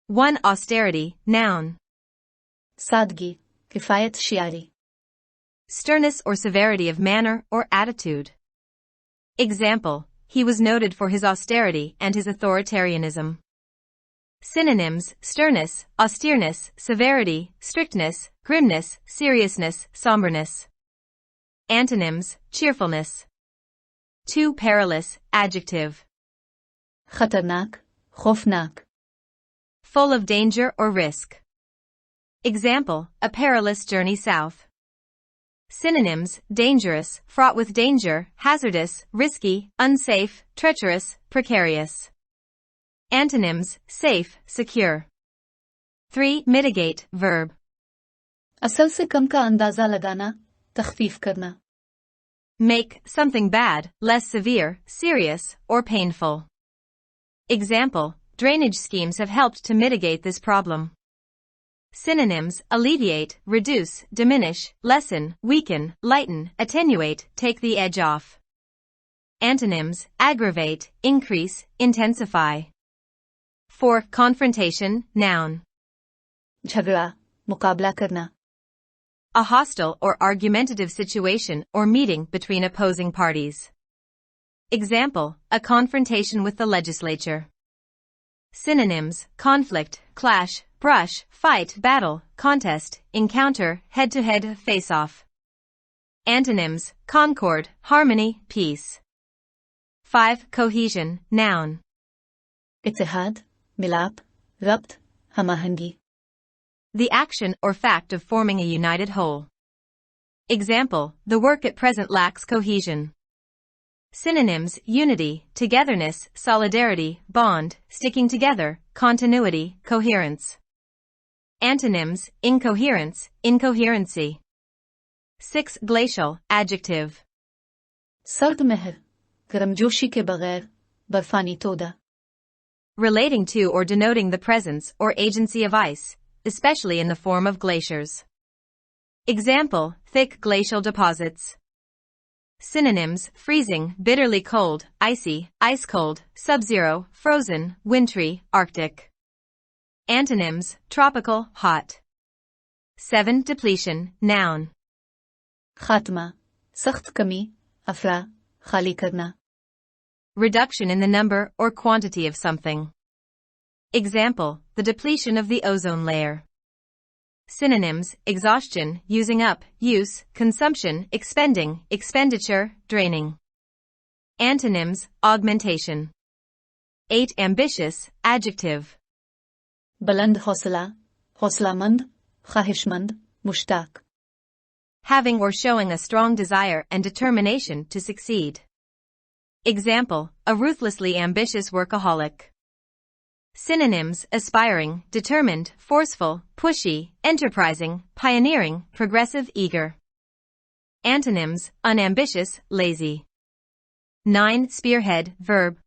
1. Austerity, noun. सादगी, किफायत शियारी. Sternness or severity of manner or attitude. Example, he was noted for his austerity and his authoritarianism. Synonyms, sternness, austereness, severity, strictness, grimness, seriousness, somberness. Antonyms, cheerfulness. 2. Perilous, adjective. खतरनाक, खौफनाक. Full of danger or risk. Example, a perilous journey south. Synonyms, dangerous, fraught with danger, hazardous, risky, unsafe, treacherous, precarious. Antonyms, safe, secure. 3. Mitigate, verb. असर से कम का अंदाजा लगाना, तख्फीफ करना. Make something bad less severe, serious, or painful. Example, drainage schemes have helped to mitigate this problem. Synonyms, alleviate, reduce, diminish, lessen, weaken, lighten, attenuate, take the edge off. Antonyms, aggravate, increase, intensify. 4. Confrontation, noun. झगड़ा, मुकाबला करना. A hostile or argumentative situation or meeting between opposing parties. Example, a confrontation with the legislature. Synonyms, conflict, clash, brush, fight, battle, contest, encounter, head-to-head, face-off. Antonyms, concord, harmony, peace. 5. Cohesion, noun. इत्तेहाद, मिलाप, रब्त, हमाहंगी. The action or fact of forming a united whole. Example, the work at present lacks cohesion. Synonyms, unity, togetherness, solidarity, bond, sticking together, continuity, coherence. Antonyms, incoherence, incoherency. 6. Glacial, adjective. सर्द महर, गर्मजोशी के बगैर, बर्फानी तोदा. Relating to or denoting the presence or agency of ice, especially in the form of glaciers. Example, thick glacial deposits. Synonyms, freezing, bitterly cold, icy, ice cold, sub-zero, frozen, wintry, arctic. Antonyms, tropical, hot. 7. Depletion, noun. खात्मा, सख्त कमी, अफरा, खाली करना. Reduction in the number or quantity of something. Example, the depletion of the ozone layer. Synonyms, exhaustion, using up, use, consumption, expending, expenditure, draining. Antonyms, augmentation. 8. Ambitious, adjective. बुलंद हौसला, हौसलामंद, ख्वाहिशमंद, Mushtaq. Having or showing a strong desire and determination to succeed. Example, a ruthlessly ambitious workaholic. Synonyms, aspiring, determined, forceful, pushy, enterprising, pioneering, progressive, eager. Antonyms, unambitious, lazy. 9. Spearhead, verb.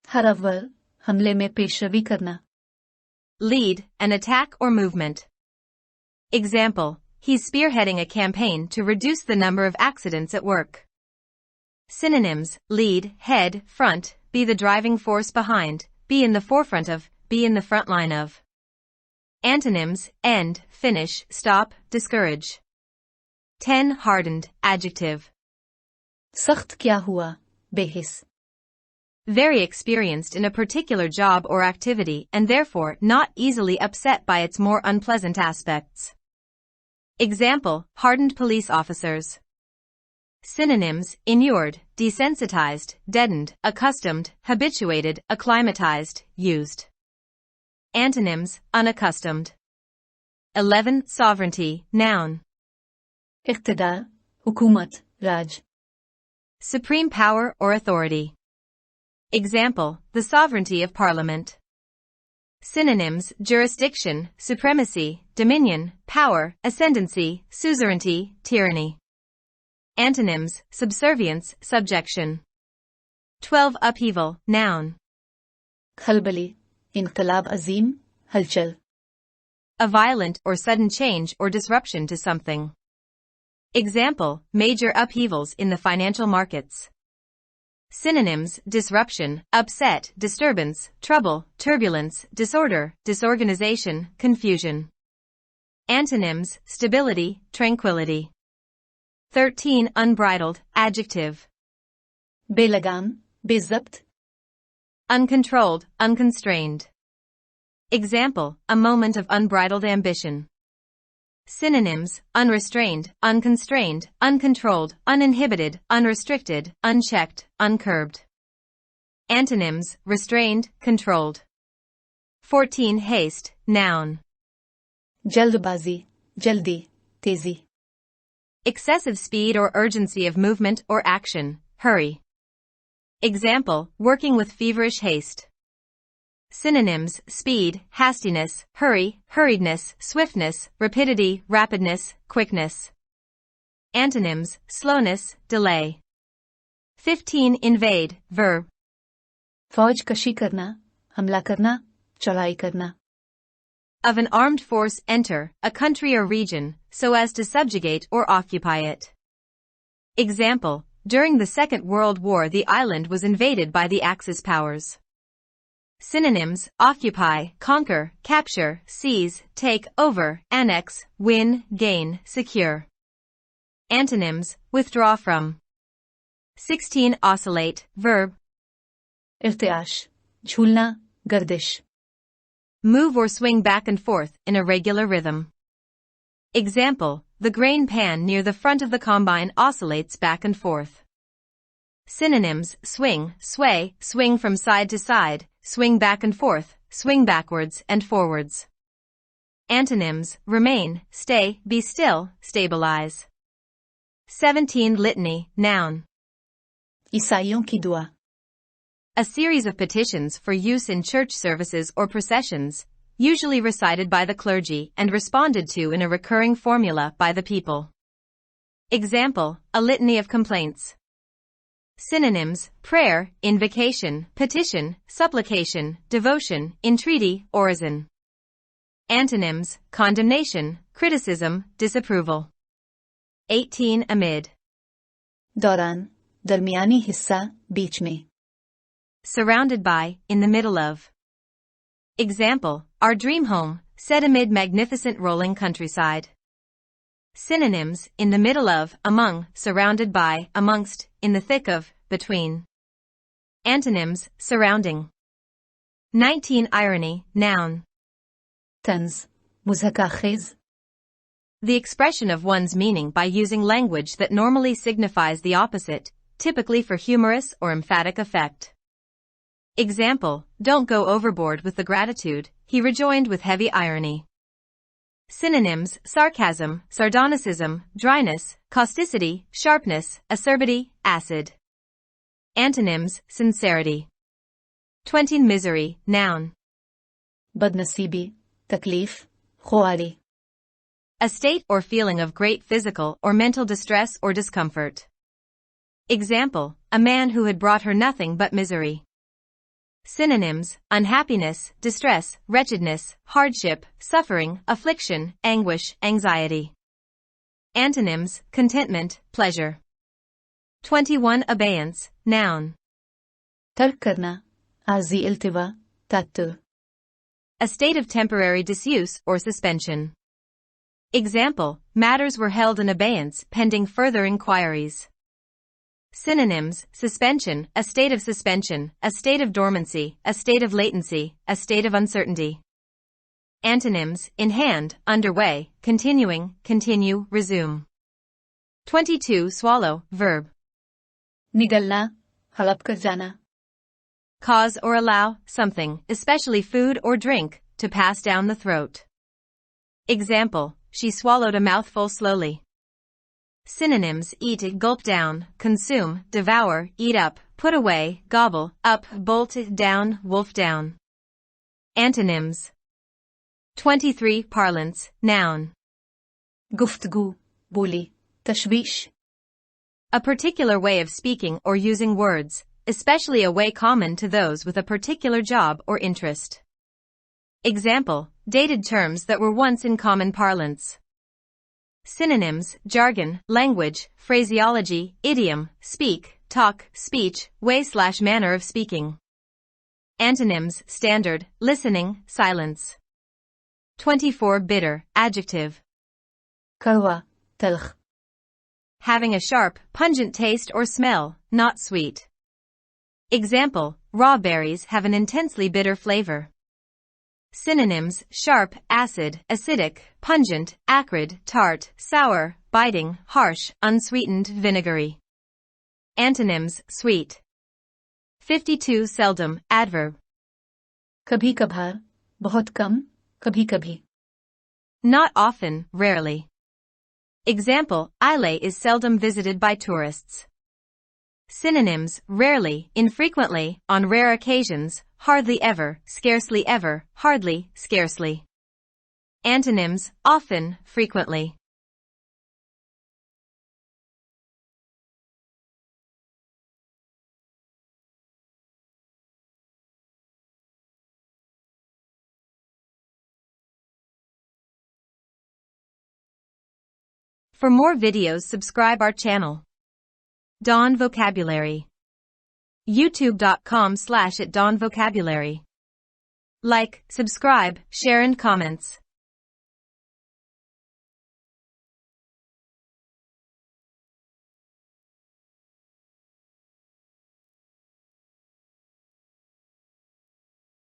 हर अव्वल, हमले में पेशरवी करना. Lead, an attack or movement. Example, he's spearheading a campaign to reduce the number of accidents at work. Synonyms, lead, head, front, be the driving force behind, be in the forefront of, be in the front line of. Antonyms, end, finish, stop, discourage. 10. Hardened, adjective. सख्त क्या हुआ, बेहिस. Very experienced in a particular job or activity and therefore not easily upset by its more unpleasant aspects. Example, hardened police officers. Synonyms, inured, desensitized, deadened, accustomed, habituated, acclimatized, used. Antonyms, unaccustomed. 11. Sovereignty, noun. इक़्तिदार, हुकूमत, राज. Supreme power or authority. Example, the sovereignty of parliament. Synonyms, jurisdiction, supremacy, dominion, power, ascendancy, suzerainty, tyranny. Antonyms, subservience, subjection. 12. Upheaval, noun. खलबली, इनकलाब अजीम, हलचल. A violent or sudden change or disruption to something. Example, major upheavals in the financial markets. Synonyms: disruption, upset, disturbance, trouble, turbulence, disorder, disorganization, confusion. Antonyms: stability, tranquility. 13. Unbridled, adjective. Belgaum, बेज़ब्त, Uncontrolled, unconstrained. Example: a moment of unbridled ambition. Synonyms: unrestrained, unconstrained, uncontrolled, uninhibited, unrestricted, unchecked, uncurbed. Antonyms: restrained, controlled. 14. Haste, noun. जल्दबाजी, जल्दी, तेजी. Excessive speed or urgency of movement or action, hurry. Example: working with feverish haste. Synonyms: speed, hastiness, hurry, hurriedness, swiftness, rapidity, rapidness, quickness. Antonyms: slowness, delay. 15. Invade, verb. फौज कशी करना, हमला करना, चढ़ाई करना. Of an armed force enter a country or region so as to subjugate or occupy it. Example: during the Second World War the island was invaded by the Axis powers. Synonyms: occupy, conquer, capture, seize, take, over, annex, win, gain, secure. Antonyms: withdraw from. 16. Oscillate, verb. इर्तियाश, झूलना, गर्दिश. Move or swing back and forth in a regular rhythm. Example: the grain pan near the front of the combine oscillates back and forth. Synonyms: swing, sway, swing from side to side, swing back and forth, swing backwards and forwards. Antonyms: remain, stay, be still, stabilize. 17. Litany, noun. ईसाइयों की दुआ. A series of petitions for use in church services or processions, usually recited by the clergy and responded to in a recurring formula by the people. Example: a litany of complaints. Synonyms: prayer, invocation, petition, supplication, devotion, entreaty, orison. Antonyms: condemnation, criticism, disapproval. 18. Amid. दौरान, दरमियानी हिस्सा, बीच में. Surrounded by, in the middle of. Example: our dream home, set amid magnificent rolling countryside. Synonyms: in the middle of, among, surrounded by, amongst, in the thick of, between. Antonyms: surrounding. 19. Irony, noun. तंज, मुज़हकाखेज़. The expression of one's meaning by using language that normally signifies the opposite, typically for humorous or emphatic effect. Example: don't go overboard with the gratitude, he rejoined with heavy irony. Synonyms: sarcasm, sardonicism, dryness, causticity, sharpness, acerbity, acid. Antonyms: sincerity. 20. Misery, noun. बदनसीबी, तकलीफ, ख्वारी. A state or feeling of great physical or mental distress or discomfort. Example: a man who had brought her nothing but misery. Synonyms: unhappiness, distress, wretchedness, hardship, suffering, affliction, anguish, anxiety. Antonyms: contentment, pleasure. 21. Abeyance, noun. तर्क करना, आर्जी इल्तिवा, तात्तुर. A state of temporary disuse or suspension. Example: matters were held in abeyance pending further inquiries. Synonyms: suspension, a state of suspension, a state of dormancy, a state of latency, a state of uncertainty. Antonyms: in hand, underway, continuing, continue, resume. 22. Swallow, verb. निगलना, हड़प कर जाना. Cause or allow something, especially food or drink, to pass down the throat. Example: she swallowed a mouthful slowly. Synonyms: eat, gulp down, consume, devour, eat up, put away, gobble, up, bolt, down, wolf down. Antonyms. 23. Parlance, noun. गुफ्तगू, बोली, तशवीश. A particular way of speaking or using words, especially a way common to those with a particular job or interest. Example: dated terms that were once in common parlance. Synonyms: jargon, language, phraseology, idiom, speak, talk, speech, way/manner of speaking. Antonyms, standard, listening, silence. 24 bitter, adjective. कड़वा, तल्ख. Having a sharp, pungent taste or smell, not sweet. Example, raw berries have an intensely bitter flavor. Synonyms, sharp, acid, acidic, pungent, acrid, tart, sour, biting, harsh, unsweetened, vinegary. Antonyms, sweet. 52 seldom, adverb. कभी कभार, बहुत कम, कभी कभी. Not often, rarely. Example, Islay is seldom visited by tourists. Synonyms, rarely, infrequently, on rare occasions, hardly ever, scarcely ever, hardly, scarcely. Antonyms, often, frequently. For more videos, subscribe our channel. Dawn Vocabulary. youtube.com/@dawnvocabulary. Like, subscribe, share and comments.